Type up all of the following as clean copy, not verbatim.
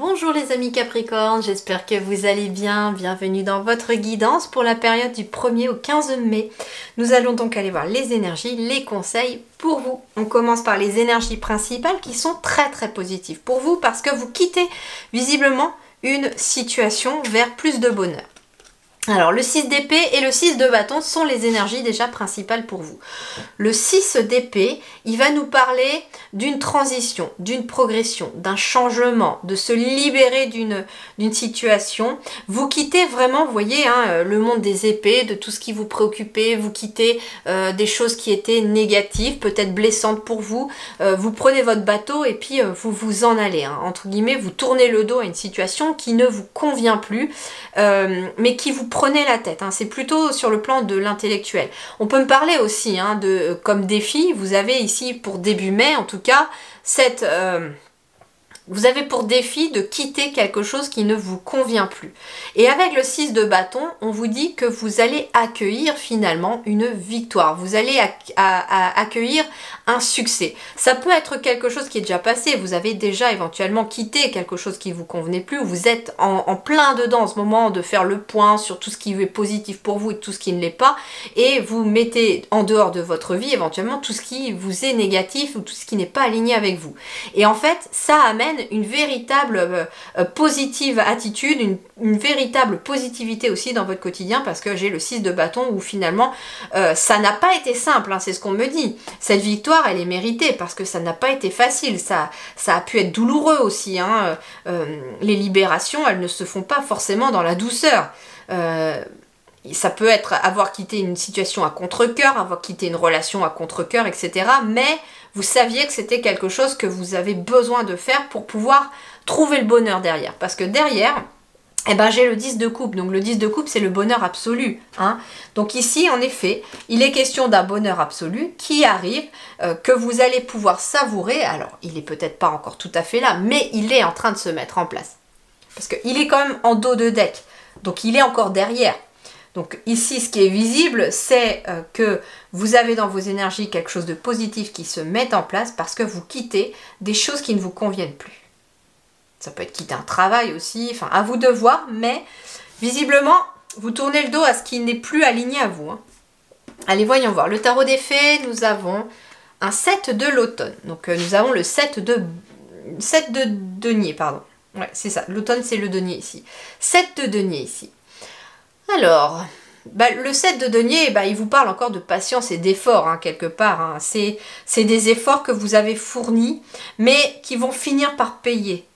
Bonjour les amis Capricorne, j'espère que vous allez bien. Bienvenue dans votre guidance pour la période du 1er au 15 mai. Nous allons donc aller voir les énergies, les conseils pour vous. On commence par les énergies principales qui sont très positives pour vous parce que vous quittez visiblement une situation vers plus de bonheur. Alors le 6 d'épée et le 6 de bâton sont les énergies déjà principales pour vous. Le 6 d'épée, il va nous parler d'une transition, d'une progression, d'un changement, de se libérer d'une situation. Vous quittez vraiment, vous voyez, le monde des épées, de tout ce qui vous préoccupait, vous quittez des choses qui étaient négatives, peut-être blessantes pour vous. Vous prenez votre bateau et puis vous vous en allez. Entre guillemets, vous tournez le dos à une situation qui ne vous convient plus, mais qui vous prenez la tête, c'est plutôt sur le plan de l'intellectuel. On peut me parler aussi comme défi, vous avez ici pour début mai en tout cas, vous avez pour défi de quitter quelque chose qui ne vous convient plus. Et avec le 6 de bâton, on vous dit que vous allez accueillir finalement une victoire. Vous allez accueillir un succès. Ça peut être quelque chose qui est déjà passé. Vous avez déjà éventuellement quitté quelque chose qui ne vous convenait plus. Vous êtes en plein dedans en ce moment de faire le point sur tout ce qui est positif pour vous et tout ce qui ne l'est pas. Et vous mettez en dehors de votre vie éventuellement tout ce qui vous est négatif ou tout ce qui n'est pas aligné avec vous. Et en fait, ça amène une véritable positive attitude, une véritable positivité aussi dans votre quotidien parce que j'ai le 6 de bâton où finalement ça n'a pas été simple, c'est ce qu'on me dit. Cette victoire elle est méritée parce que ça n'a pas été facile, ça a pu être douloureux aussi. Les libérations elles ne se font pas forcément dans la douceur. Ça peut être avoir quitté une situation à contre-cœur, avoir quitté une relation à contre-cœur, etc. Mais vous saviez que c'était quelque chose que vous avez besoin de faire pour pouvoir trouver le bonheur derrière. Parce que derrière, j'ai le 10 de coupe. Donc le 10 de coupe, c'est le bonheur absolu. Donc ici, en effet, il est question d'un bonheur absolu qui arrive, que vous allez pouvoir savourer. Alors, il n'est peut-être pas encore tout à fait là, mais il est en train de se mettre en place. Parce qu'il est quand même en dos de deck. Donc il est encore derrière. Donc ici, ce qui est visible, c'est que vous avez dans vos énergies quelque chose de positif qui se met en place parce que vous quittez des choses qui ne vous conviennent plus. Ça peut être quitter un travail aussi, à vous de voir, mais visiblement, vous tournez le dos à ce qui n'est plus aligné à vous. Allez, voyons voir. Le tarot des fées, nous avons un 7 de l'automne. Donc nous avons le 7 de denier, pardon. Ouais, c'est ça. L'automne, c'est le denier ici. 7 de denier ici. Alors, le 7 de denier, il vous parle encore de patience et d'effort, quelque part. C'est des efforts que vous avez fournis, mais qui vont finir par payer.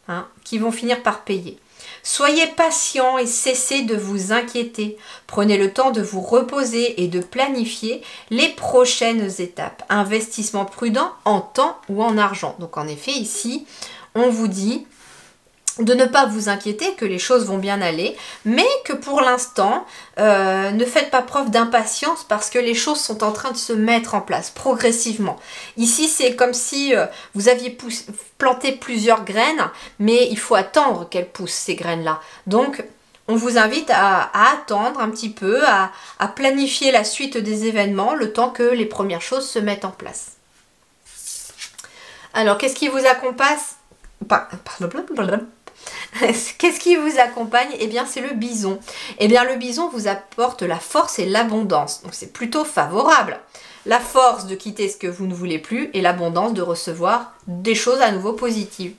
Soyez patient et cessez de vous inquiéter. Prenez le temps de vous reposer et de planifier les prochaines étapes. Investissement prudent en temps ou en argent. Donc en effet, ici, on vous dit de ne pas vous inquiéter, que les choses vont bien aller, mais que pour l'instant, ne faites pas preuve d'impatience parce que les choses sont en train de se mettre en place progressivement. Ici, c'est comme si vous aviez planté plusieurs graines, mais il faut attendre qu'elles poussent, ces graines-là. Donc, on vous invite à attendre un petit peu, à planifier la suite des événements, le temps que les premières choses se mettent en place. Alors, qu'est-ce qui vous accompagne ? Qu'est-ce qui vous accompagne? Eh bien, c'est le bison. Eh bien, le bison vous apporte la force et l'abondance. Donc, c'est plutôt favorable. La force de quitter ce que vous ne voulez plus et l'abondance de recevoir des choses à nouveau positives.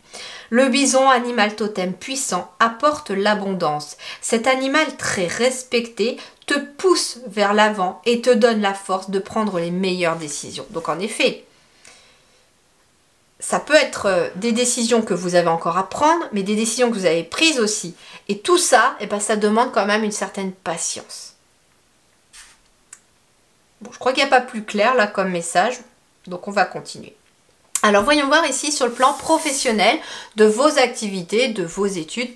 Le bison, animal totem puissant, apporte l'abondance. Cet animal très respecté te pousse vers l'avant et te donne la force de prendre les meilleures décisions. Donc, en effet, ça peut être des décisions que vous avez encore à prendre, mais des décisions que vous avez prises aussi. Et tout ça, ça demande quand même une certaine patience. Bon, je crois qu'il n'y a pas plus clair là comme message, donc on va continuer. Alors voyons voir ici sur le plan professionnel de vos activités, de vos études,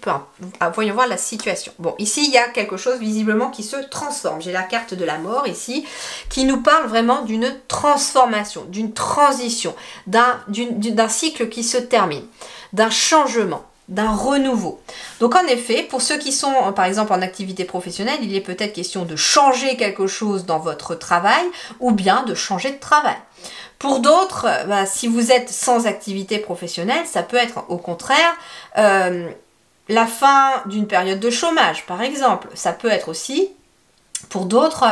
voyons voir la situation. Bon, ici il y a quelque chose visiblement qui se transforme. J'ai la carte de la mort ici qui nous parle vraiment d'une transformation, d'une transition, d'un cycle qui se termine, d'un changement, d'un renouveau. Donc en effet, pour ceux qui sont par exemple en activité professionnelle, il est peut-être question de changer quelque chose dans votre travail ou bien de changer de travail. Pour d'autres, si vous êtes sans activité professionnelle, ça peut être au contraire la fin d'une période de chômage, par exemple. Ça peut être aussi, pour d'autres,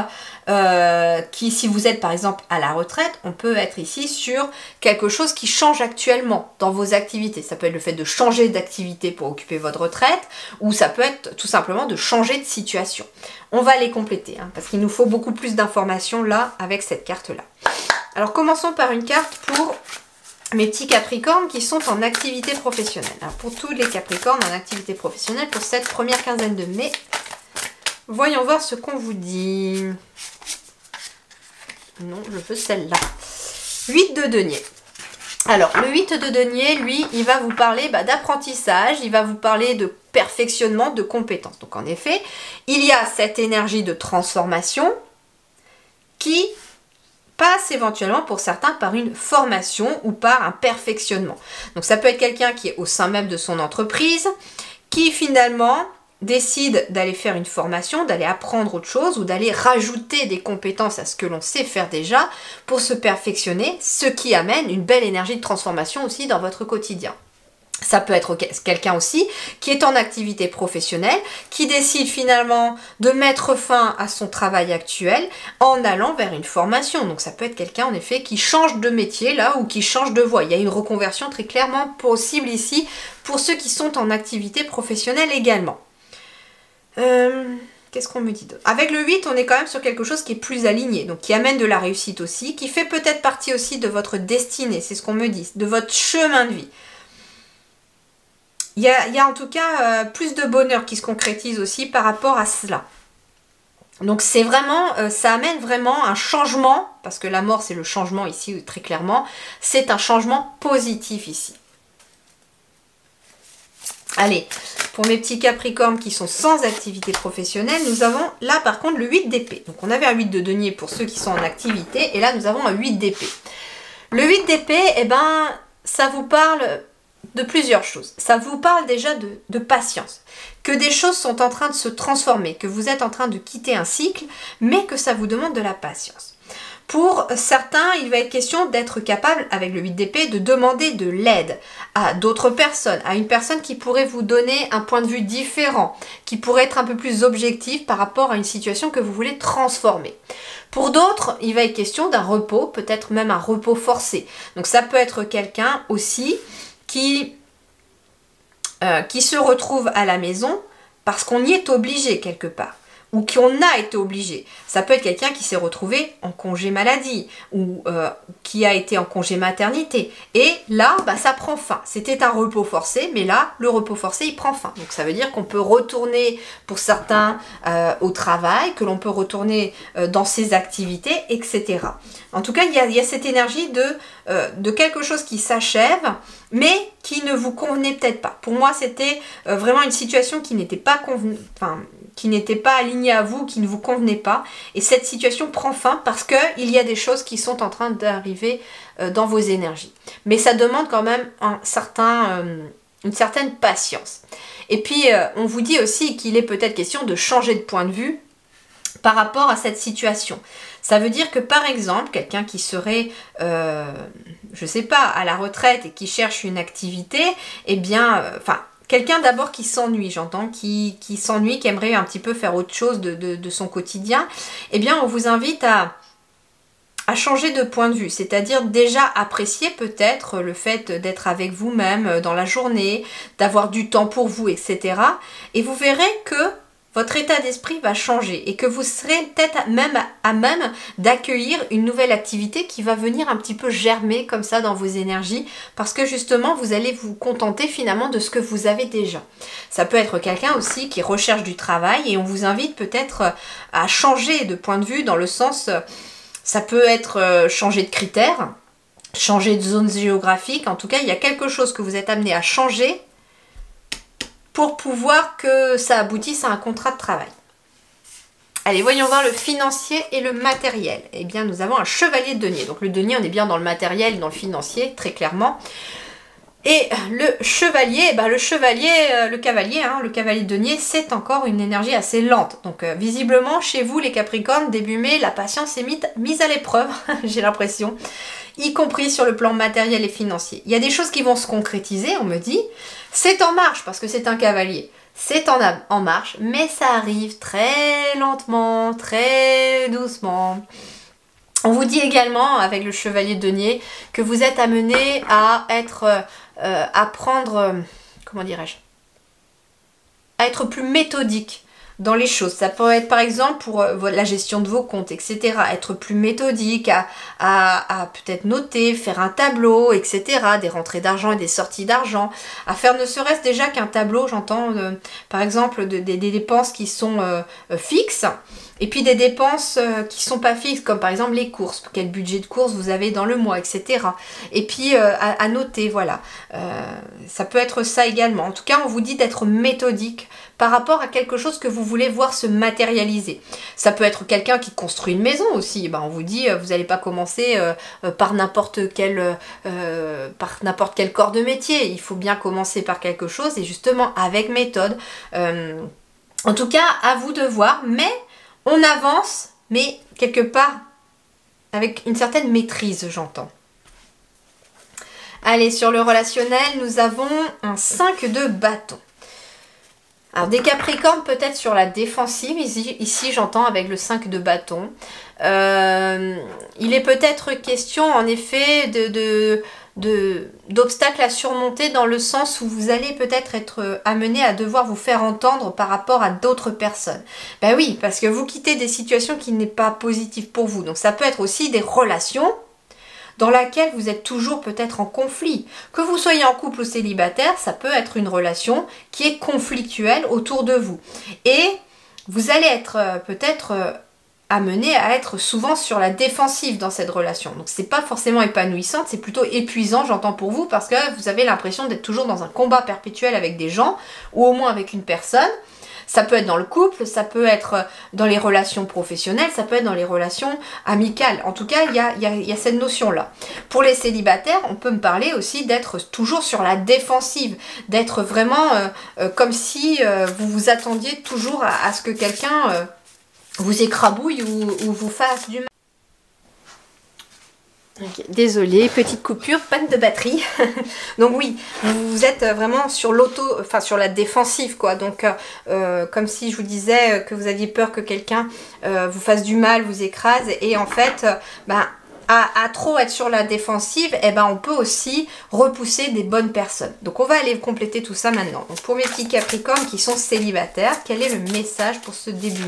si vous êtes par exemple à la retraite, on peut être ici sur quelque chose qui change actuellement dans vos activités. Ça peut être le fait de changer d'activité pour occuper votre retraite, ou ça peut être tout simplement de changer de situation. On va les compléter, hein, parce qu'il nous faut beaucoup plus d'informations là, avec cette carte-là. Alors commençons par une carte pour mes petits Capricornes qui sont en activité professionnelle. Alors pour tous les Capricornes en activité professionnelle, pour cette première quinzaine de mai, voyons voir ce qu'on vous dit. Non, je veux celle-là. 8 de denier. Alors, le 8 de denier, lui, il va vous parler d'apprentissage, il va vous parler de perfectionnement, de compétences. Donc, en effet, il y a cette énergie de transformation qui passe éventuellement pour certains par une formation ou par un perfectionnement. Donc, ça peut être quelqu'un qui est au sein même de son entreprise, qui finalement décide d'aller faire une formation, d'aller apprendre autre chose ou d'aller rajouter des compétences à ce que l'on sait faire déjà pour se perfectionner, ce qui amène une belle énergie de transformation aussi dans votre quotidien. Ça peut être quelqu'un aussi qui est en activité professionnelle, qui décide finalement de mettre fin à son travail actuel en allant vers une formation. Donc ça peut être quelqu'un en effet qui change de métier là ou qui change de voie. Il y a une reconversion très clairement possible ici pour ceux qui sont en activité professionnelle également. Qu'est-ce qu'on me dit d'autre? Avec le 8, on est quand même sur quelque chose qui est plus aligné, donc qui amène de la réussite aussi, qui fait peut-être partie aussi de votre destinée, c'est ce qu'on me dit, de votre chemin de vie. Il y a en tout cas plus de bonheur qui se concrétise aussi par rapport à cela. Donc c'est vraiment, ça amène vraiment un changement, parce que la mort c'est le changement ici très clairement, c'est un changement positif ici. Allez, pour mes petits Capricornes qui sont sans activité professionnelle, nous avons là par contre le 8 d'épée. Donc on avait un 8 de denier pour ceux qui sont en activité et là nous avons un 8 d'épée. Le 8 d'épée, eh ben, ça vous parle de plusieurs choses. Ça vous parle déjà de patience, que des choses sont en train de se transformer, que vous êtes en train de quitter un cycle, mais que ça vous demande de la patience. Pour certains, il va être question d'être capable, avec le 8 d'épée, de demander de l'aide à d'autres personnes, à une personne qui pourrait vous donner un point de vue différent, qui pourrait être un peu plus objectif par rapport à une situation que vous voulez transformer. Pour d'autres, il va être question d'un repos, peut-être même un repos forcé. Donc ça peut être quelqu'un aussi qui se retrouve à la maison parce qu'on y est obligé quelque part, ou qu'on a été obligé. Ça peut être quelqu'un qui s'est retrouvé en congé maladie, ou qui a été en congé maternité. Et là, ça prend fin. C'était un repos forcé, mais là, le repos forcé, il prend fin. Donc ça veut dire qu'on peut retourner, pour certains, au travail, que l'on peut retourner dans ses activités, etc. En tout cas, il y a cette énergie de quelque chose qui s'achève, mais qui ne vous convenait peut-être pas. Pour moi, c'était vraiment une situation qui n'était pas alignée à vous, qui ne vous convenait pas. Et cette situation prend fin parce qu'il y a des choses qui sont en train d'arriver dans vos énergies. Mais ça demande quand même une certaine patience. Et puis, on vous dit aussi qu'il est peut-être question de changer de point de vue par rapport à cette situation. Ça veut dire que par exemple, quelqu'un qui serait, je sais pas, à la retraite et qui cherche une activité, eh bien, quelqu'un d'abord qui s'ennuie, j'entends, qui s'ennuie, qui aimerait un petit peu faire autre chose de son quotidien, eh bien on vous invite à changer de point de vue, c'est-à-dire déjà apprécier peut-être le fait d'être avec vous-même dans la journée, d'avoir du temps pour vous, etc. Et vous verrez que votre état d'esprit va changer et que vous serez peut-être même à même d'accueillir une nouvelle activité qui va venir un petit peu germer comme ça dans vos énergies parce que justement vous allez vous contenter finalement de ce que vous avez déjà. Ça peut être quelqu'un aussi qui recherche du travail et on vous invite peut-être à changer de point de vue dans le sens, ça peut être changer de critères, changer de zone géographique, en tout cas il y a quelque chose que vous êtes amené à changer pour pouvoir que ça aboutisse à un contrat de travail. Allez, voyons voir le financier et le matériel. Eh bien, nous avons un chevalier de denier. Donc le denier, on est bien dans le matériel, dans le financier, très clairement. Et le chevalier, le cavalier, hein, le cavalier de denier, c'est encore une énergie assez lente. Donc visiblement, chez vous, les Capricornes, début mai, la patience est mise à l'épreuve, j'ai l'impression, y compris sur le plan matériel et financier. Il y a des choses qui vont se concrétiser, on me dit. C'est en marche, parce que c'est un cavalier. C'est en marche, mais ça arrive très lentement, très doucement. On vous dit également, avec le chevalier de denier, que vous êtes amené à être... à prendre, comment dirais-je, à être plus méthodique dans les choses. Ça peut être par exemple pour la gestion de vos comptes, etc. Être plus méthodique, à peut-être noter, faire un tableau, etc. Des rentrées d'argent et des sorties d'argent. À faire ne serait-ce déjà qu'un tableau, j'entends par exemple des dépenses qui sont fixes. Et puis des dépenses qui sont pas fixes, comme par exemple les courses, quel budget de courses vous avez dans le mois, etc. Et puis à noter, voilà. Ça peut être ça également. En tout cas, on vous dit d'être méthodique par rapport à quelque chose que vous voulez voir se matérialiser. Ça peut être quelqu'un qui construit une maison aussi. Ben, on vous dit, vous n'allez pas commencer par n'importe quel corps de métier. Il faut bien commencer par quelque chose et justement avec méthode. En tout cas, à vous de voir, mais on avance, mais quelque part avec une certaine maîtrise, j'entends. Allez, sur le relationnel, nous avons un 5 de bâton. Alors, des Capricornes peut-être sur la défensive, ici j'entends avec le 5 de bâton. Il est peut-être question, en effet, d'obstacles à surmonter dans le sens où vous allez peut-être être amené à devoir vous faire entendre par rapport à d'autres personnes. Ben oui, parce que vous quittez des situations qui n'est pas positives pour vous. Donc ça peut être aussi des relations dans laquelle vous êtes toujours peut-être en conflit. Que vous soyez en couple ou célibataire, ça peut être une relation qui est conflictuelle autour de vous. Et vous allez être peut-être amené à être souvent sur la défensive dans cette relation. Donc c'est pas forcément épanouissante, c'est plutôt épuisant, j'entends pour vous, parce que vous avez l'impression d'être toujours dans un combat perpétuel avec des gens, ou au moins avec une personne. Ça peut être dans le couple, ça peut être dans les relations professionnelles, ça peut être dans les relations amicales. En tout cas, il y a cette notion-là. Pour les célibataires, on peut me parler aussi d'être toujours sur la défensive, d'être vraiment comme si vous vous attendiez toujours à ce que quelqu'un vous écrabouille ou vous fasse du mal. Okay, désolée, petite coupure, panne de batterie. Donc oui, vous êtes vraiment sur sur la défensive, quoi. Donc comme si je vous disais que vous aviez peur que quelqu'un vous fasse du mal, vous écrase, et en fait, à trop être sur la défensive, on peut aussi repousser des bonnes personnes. Donc on va aller compléter tout ça maintenant. Donc pour mes petits Capricornes qui sont célibataires, quel est le message pour ce début?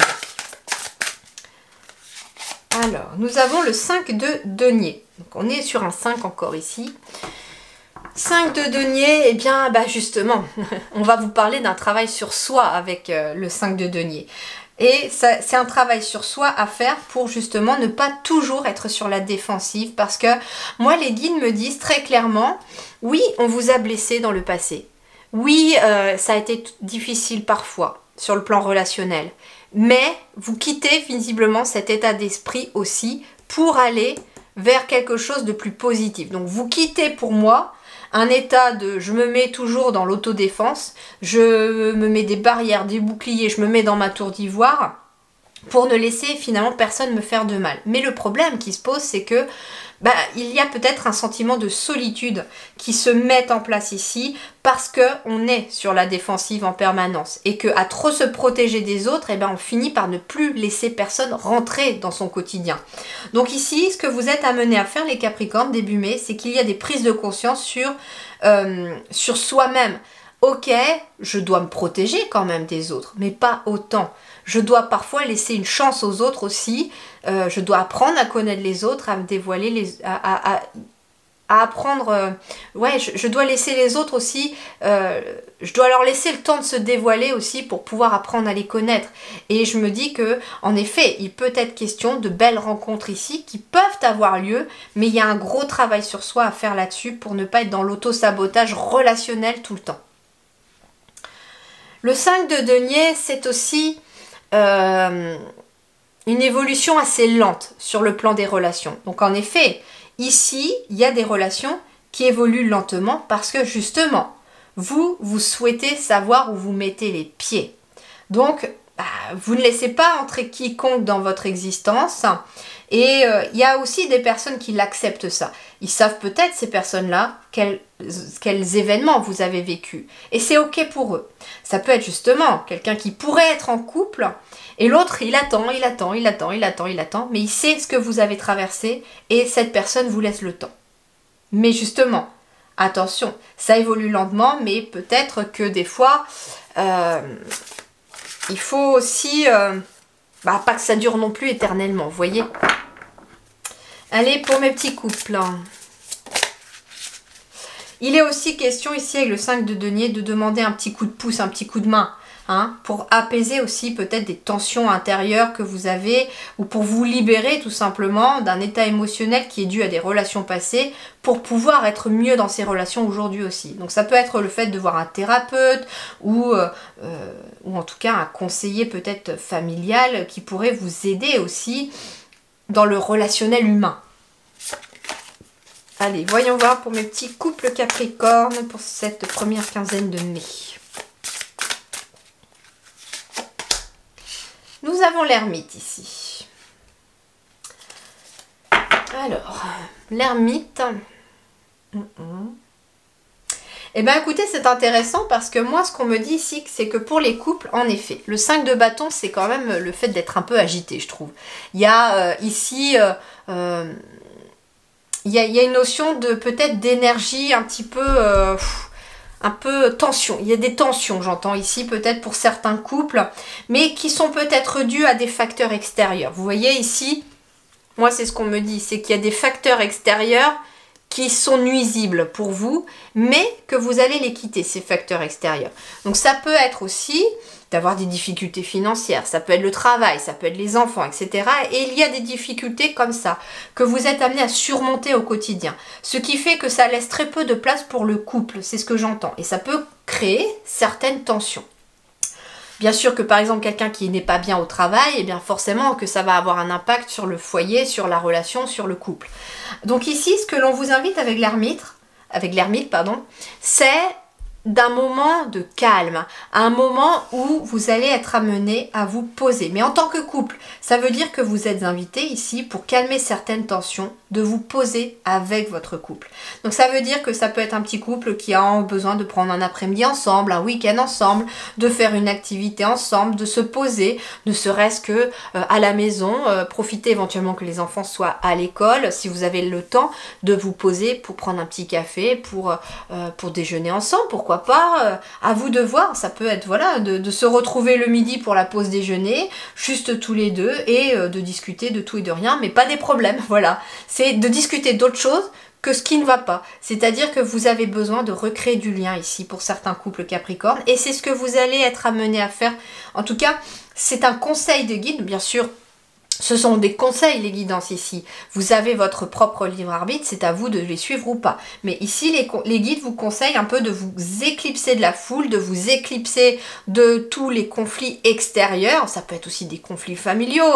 Alors, nous avons le 5 de denier. Donc, on est sur un 5 encore ici. 5 de denier, eh bien, justement, on va vous parler d'un travail sur soi avec le 5 de denier. Et c'est un travail sur soi à faire pour justement ne pas toujours être sur la défensive. Parce que moi, les guides me disent très clairement, oui, on vous a blessé dans le passé. Oui, ça a été difficile parfois sur le plan relationnel. Mais vous quittez visiblement cet état d'esprit aussi pour aller vers quelque chose de plus positif. Donc vous quittez pour moi un état de je me mets toujours dans l'autodéfense, je me mets des barrières, des boucliers, je me mets dans ma tour d'ivoire pour ne laisser finalement personne me faire de mal. Mais le problème qui se pose, c'est que il y a peut-être un sentiment de solitude qui se met en place ici parce qu'on est sur la défensive en permanence et qu'à trop se protéger des autres, on finit par ne plus laisser personne rentrer dans son quotidien. Donc ici, ce que vous êtes amenés à faire les Capricornes début mai, c'est qu'il y a des prises de conscience sur soi-même. Ok, je dois me protéger quand même des autres, mais pas autant. Je dois parfois laisser une chance aux autres aussi. Je dois apprendre à connaître les autres, à me dévoiler, à apprendre. Je dois laisser les autres aussi. Je dois leur laisser le temps de se dévoiler aussi pour pouvoir apprendre à les connaître. Et je me dis que, en effet, il peut être question de belles rencontres ici qui peuvent avoir lieu, mais il y a un gros travail sur soi à faire là-dessus pour ne pas être dans l'auto-sabotage relationnel tout le temps. Le 5 de denier, c'est aussi une évolution assez lente sur le plan des relations. Donc en effet, ici, il y a des relations qui évolue lentement parce que justement, vous souhaitez savoir où vous mettez les pieds. Donc, vous ne laissez pas entrer quiconque dans votre existence. Et il y a aussi des personnes qui l'acceptent ça. Ils savent peut-être, ces personnes-là, quels événements vous avez vécu. Et c'est ok pour eux. Ça peut être justement quelqu'un qui pourrait être en couple, et l'autre, il attend, mais il sait ce que vous avez traversé, et cette personne vous laisse le temps. Mais justement, attention, ça évolue lentement, mais peut-être que des fois, il faut aussi... pas que ça dure non plus éternellement, vous voyez. Allez, pour mes petits couples. Il est aussi question ici, avec le 5 de denier, de demander un petit coup de pouce, un petit coup de main. Pour apaiser aussi peut-être des tensions intérieures que vous avez, ou pour vous libérer tout simplement d'un état émotionnel qui est dû à des relations passées, pour pouvoir être mieux dans ces relations aujourd'hui aussi. Donc ça peut être le fait de voir un thérapeute, ou en tout cas un conseiller peut-être familial qui pourrait vous aider aussi dans le relationnel humain. Allez, voyons voir pour mes petits couples Capricorne pour cette première quinzaine de mai. Nous avons l'ermite ici. Alors, l'ermite. Eh bien écoutez, c'est intéressant parce que moi, ce qu'on me dit ici, c'est que pour les couples, en effet, le 5 de bâton, c'est quand même le fait d'être un peu agité, je trouve. Il y a ici... il y a une notion de peut-être d'énergie un petit peu... un peu tension, il y a des tensions j'entends ici peut-être pour certains couples, mais qui sont peut-être dus à des facteurs extérieurs. Vous voyez ici, moi c'est ce qu'on me dit, c'est qu'il y a des facteurs extérieurs qui sont nuisibles pour vous, mais que vous allez les quitter, ces facteurs extérieurs. Donc ça peut être aussi d'avoir des difficultés financières, ça peut être le travail, ça peut être les enfants, etc. Et il y a des difficultés comme ça, que vous êtes amené à surmonter au quotidien. Ce qui fait que ça laisse très peu de place pour le couple, c'est ce que j'entends. Et ça peut créer certaines tensions. Bien sûr que par exemple quelqu'un qui n'est pas bien au travail, eh bien forcément que ça va avoir un impact sur le foyer, sur la relation, sur le couple. Donc ici, ce que l'on vous invite avec l'ermite, c'est d'un moment de calme, un moment où vous allez être amené à vous poser. Mais en tant que couple, ça veut dire que vous êtes invité ici pour calmer certaines tensions, de vous poser avec votre couple. Donc ça veut dire que ça peut être un petit couple qui a besoin de prendre un après-midi ensemble, un week-end ensemble, de faire une activité ensemble, de se poser, ne serait-ce que à la maison, profiter éventuellement que les enfants soient à l'école, si vous avez le temps, de vous poser pour prendre un petit café, pour déjeuner ensemble, pourquoi pas, à vous de voir, ça peut être voilà, de se retrouver le midi pour la pause déjeuner, juste tous les deux, et de discuter de tout et de rien, mais pas des problèmes, voilà. C'est de discuter d'autre chose que ce qui ne va pas. C'est-à-dire que vous avez besoin de recréer du lien ici pour certains couples Capricorne, et c'est ce que vous allez être amené à faire. En tout cas, c'est un conseil de guide, bien sûr. Ce sont des conseils, les guidances ici. Vous avez votre propre libre arbitre, c'est à vous de les suivre ou pas. Mais ici, les guides vous conseillent un peu de vous éclipser de la foule, de vous éclipser de tous les conflits extérieurs. Ça peut être aussi des conflits familiaux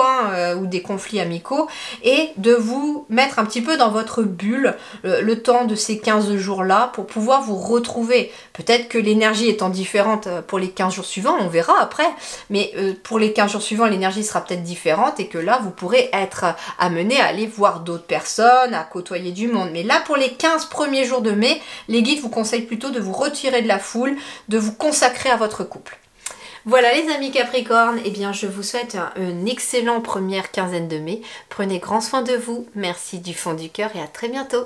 ou des conflits amicaux. Et de vous mettre un petit peu dans votre bulle le temps de ces 15 jours-là pour pouvoir vous retrouver. Peut-être que l'énergie étant différente pour les 15 jours suivants, on verra après. Mais pour les 15 jours suivants, l'énergie sera peut-être différente et que là, vous pourrez être amené à aller voir d'autres personnes, à côtoyer du monde. Mais là, pour les 15 premiers jours de mai, les guides vous conseillent plutôt de vous retirer de la foule, de vous consacrer à votre couple. Voilà les amis Capricorne, eh bien je vous souhaite une excellente première quinzaine de mai. Prenez grand soin de vous, merci du fond du cœur et à très bientôt.